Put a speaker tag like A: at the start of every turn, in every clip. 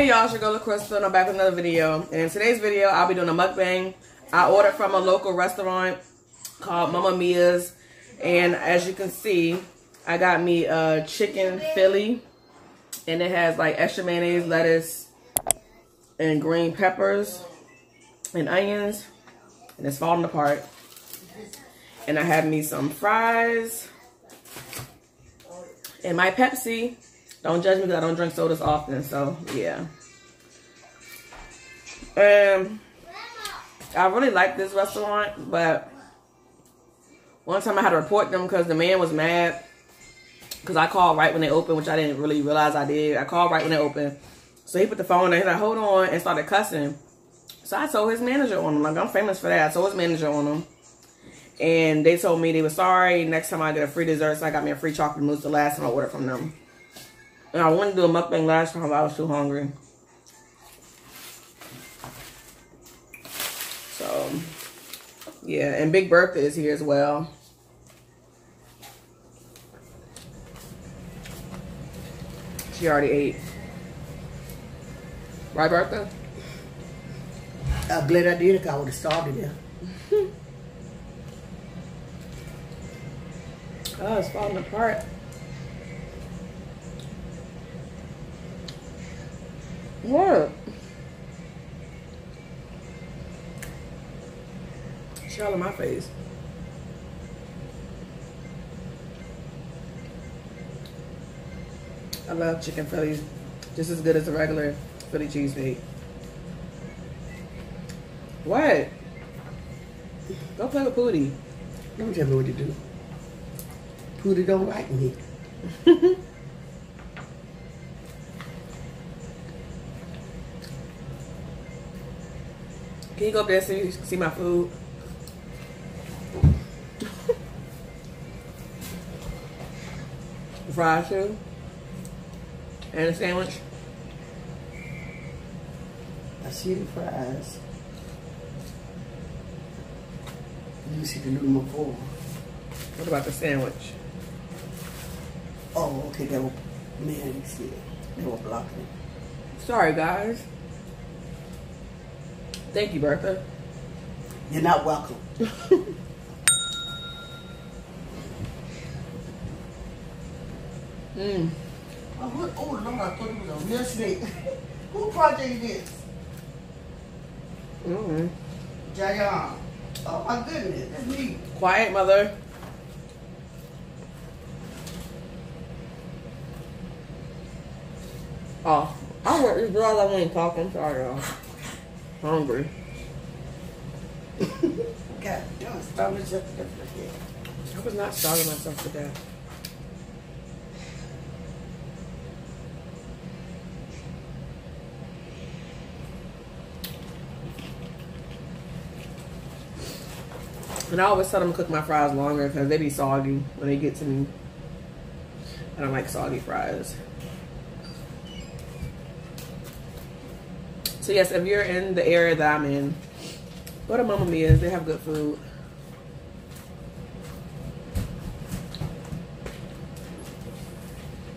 A: Hey y'all, it's your girl LaCrystal and I'm back with another video. And in today's video, I'll be doing a mukbang. I ordered from a local restaurant called Mama Mia's. And as you can see, I got me a chicken Philly. And it has like extra mayonnaise, lettuce, and green peppers, and onions. And it's falling apart. And I have me some fries. And my Pepsi. Don't judge me because I don't drink sodas often, so yeah. I really like this restaurant, but one time I had to report them because the man was mad because I called right when they opened, which I didn't really realize I did. I called right when they opened. So he put the phone there, he's like, hold on, and started cussing. So I told his manager on him. Like, I'm famous for that. I told his manager on him. And they told me they were sorry. Next time I get a free dessert, so I got me a free chocolate mousse the last time I ordered from them. And I wanted to do a mukbang last time, but I was too hungry. So, yeah. And Big Bertha is here as well. She already ate. Right, Bertha?
B: I'm glad I did, because I would have started there.
A: Oh, it's falling apart. What? It's all in my face. I love chicken Phillies. Just as good as a regular Philly cheesesteak. What? Go play with Pootie.
B: Don't tell me what to do. Pootie don't like me.
A: Can you go up there so you can see my food? The fries too? And a sandwich?
B: I see the fries. You see the number 4.
A: What about the sandwich?
B: Oh, okay, they were, man, you see it. They were blocking it.
A: Sorry, guys. Thank you, Bertha.
B: You're not welcome.
A: Mmm.
B: Oh, Lord, I thought it was a real snake. Who project this? Jayon. Oh, my goodness. That's me.
A: Quiet, mother. Oh, I want this girl. I wasn't talking. I'm sorry, y'all. Hungry.
B: God, don't stop me just to forget.
A: I was not starving myself to death. And I always tell them to cook my fries longer because they be soggy when they get to me. I don't like soggy fries. So yes, if you're in the area that I'm in, go to Mama Mia's. They have good food.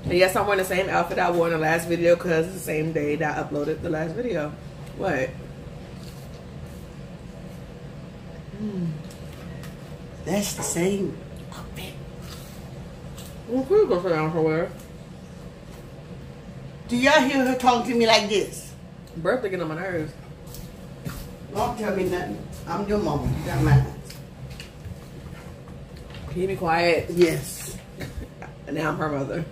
A: And yes, I'm wearing the same outfit I wore in the last video because it's the same day that I uploaded the last video. What?
B: That's the same outfit.
A: Well, please go sit down somewhere.
B: Do y'all hear her talking to me like this?
A: Bertha getting on my nerves.
B: Don't tell me nothing. I'm your mama. You got mine.
A: Can you be quiet?
B: Yes.
A: And now I'm her mother.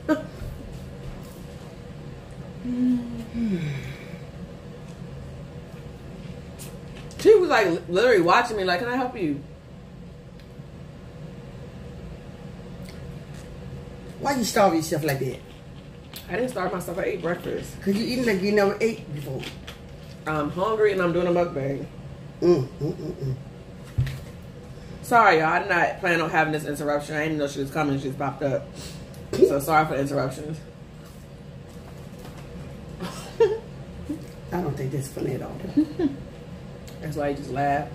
A: She was like literally watching me like, can I help you?
B: Why you starve yourself like that?
A: I didn't starve myself. I ate breakfast.
B: Because you eating like you never ate before.
A: I'm hungry and I'm doing a mukbang. Sorry, y'all. I did not plan on having this interruption. I didn't know she was coming. She just popped up. So sorry for the interruptions.
B: I don't think that's funny at all.
A: That's why you just laugh.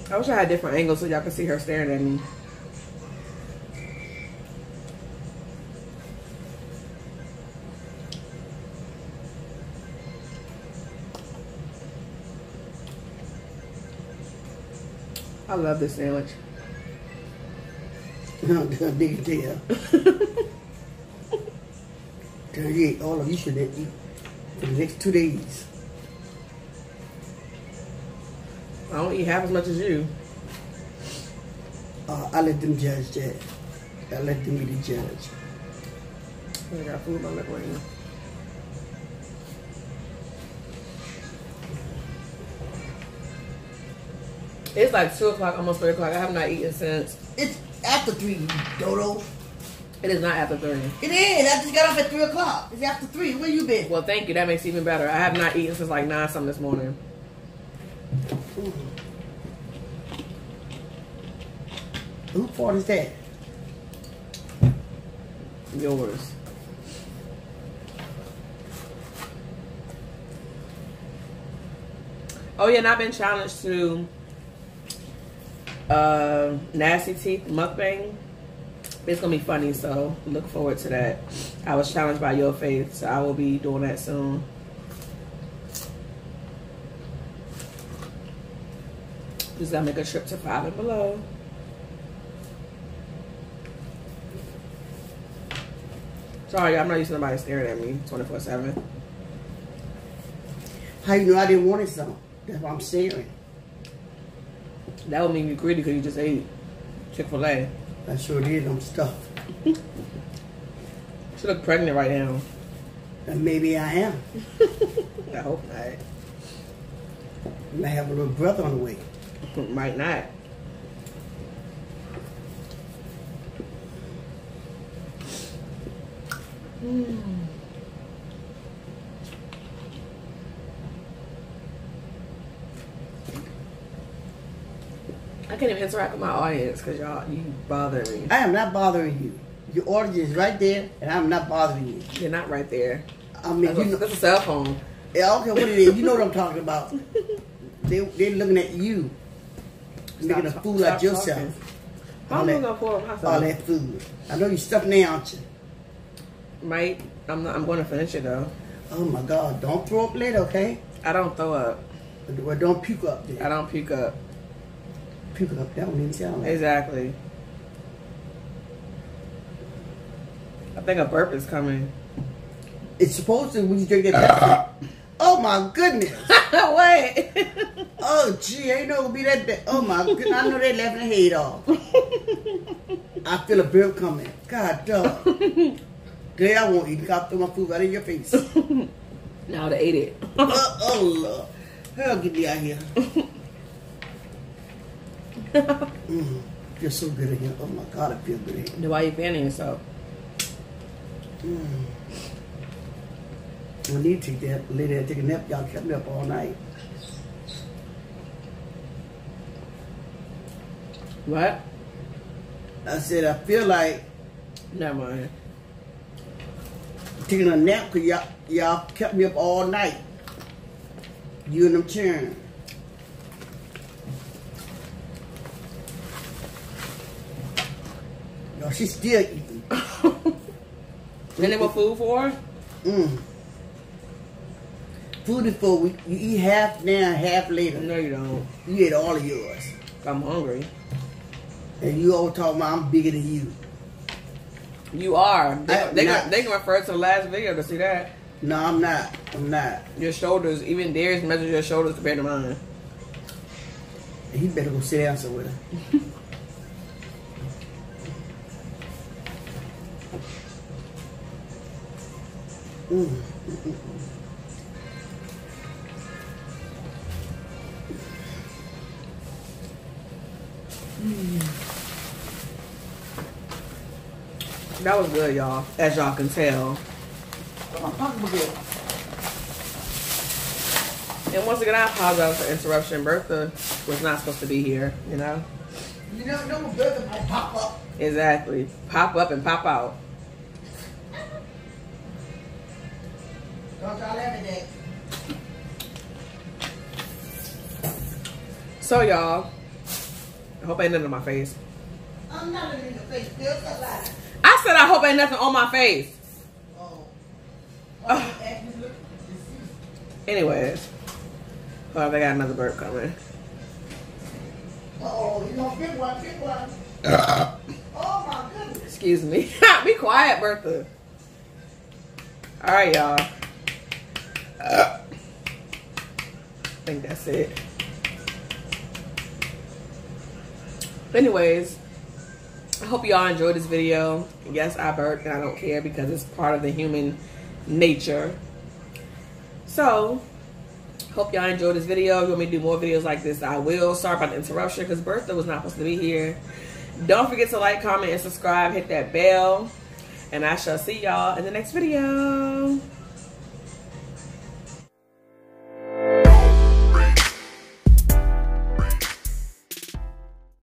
A: I wish I had different angles so y'all could see her staring at me. I love this sandwich.
B: Dig it there. You all of you should eat for the next 2 days.
A: I don't eat half as much as you.
B: I let them judge that. I let them be the judge.
A: I got food in my lip right now. It's like 2 o'clock, almost 3 o'clock. I have not eaten since.
B: It's after 3, you dodo.
A: It is not after 3.
B: It is. I just got off at 3 o'clock. It's after 3. Where you been?
A: Well, thank you. That makes it even better. I have not eaten since like 9 something this morning.
B: Whose fault is that?
A: Yours. Oh yeah, and I've been challenged to Nasty Teeth Mukbang. It's gonna be funny, so look forward to that. I was challenged by Your Faith, so I will be doing that soon. Just gotta make a trip to 5 and below. Sorry, I'm not used to nobody staring at me 24/7.
B: How you know I didn't want it some? That's why I'm staring.
A: That would make me greedy because you just ate Chick-fil-A.
B: I sure did. I'm stuffed.
A: She look pregnant right now.
B: And maybe I am.
A: I hope not.
B: I might have a little brother on the way.
A: Might not. I can't even interact with my audience because you bother me.
B: I am not bothering you. Your audience is right there, and I'm not bothering you.
A: You're not right there.
B: I mean,
A: that's a cell phone.
B: Yeah, I don't care what it is. You know what I'm talking about. They're looking at you, making a fool out of yourself.
A: How am I gonna pour myself?
B: All that food. I know you stuffed now, aren't you?
A: Might. I'm going to finish it though.
B: Oh my God! Don't throw up later, okay?
A: I don't throw up.
B: Well, don't puke up there.
A: I don't puke up.
B: Puke up. That one didn't sound like.
A: Exactly. I think a burp is coming.
B: It's supposed to when you drink that. Oh my goodness!
A: Wait.
B: Oh gee, ain't no gonna be that bad. Oh my goodness! I know they laughing their head off. I feel a burp coming. God dog. Today I won't eat. I'll throw my food right in your face.
A: Now they ate it.
B: Oh Lord. Hell, get me out here. Feels so good in here. Oh my God, I feel good in here.
A: Then why are you fanning yourself?
B: I need to take that. Lay there, take a nap. Y'all kept me up all night.
A: What?
B: I said I feel like
A: Never mind.
B: taking a nap because y'all kept me up all night. You and them cheering. No, she's still eating.
A: Then they were food for her?
B: Food is for you eat half now, half later.
A: No, you don't.
B: You ate all of yours.
A: I'm hungry.
B: And you always talking about I'm bigger than you.
A: You are. They can refer to the last video to see that.
B: No, I'm not. I'm not.
A: Your shoulders, even Darius measures your shoulders compared to mine.
B: He better go sit down somewhere.
A: That was good, y'all. As y'all can tell. And once again, I apologize for the interruption. Bertha was not supposed to be here, you know?
B: You never know when Bertha might pop up.
A: Exactly. Pop up and pop out.
B: Don't y'all laugh at that.
A: So, y'all, hope ain't nothing on my face.
B: I'm not in your face. Still alive.
A: I said I hope ain't nothing on my face.
B: Oh.
A: Anyways. Hold on, they got another burp coming.
B: Oh, you gonna get one, get one. Oh my goodness.
A: Excuse me. Be quiet, Bertha. Alright, y'all. I think that's it. Anyways, I hope y'all enjoyed this video. Yes, I burped and I don't care because it's part of the human nature. So, hope y'all enjoyed this video. If you want me to do more videos like this, I will. Sorry about the interruption because Bertha was not supposed to be here. Don't forget to like, comment, and subscribe. Hit that bell. And I shall see y'all in the next video.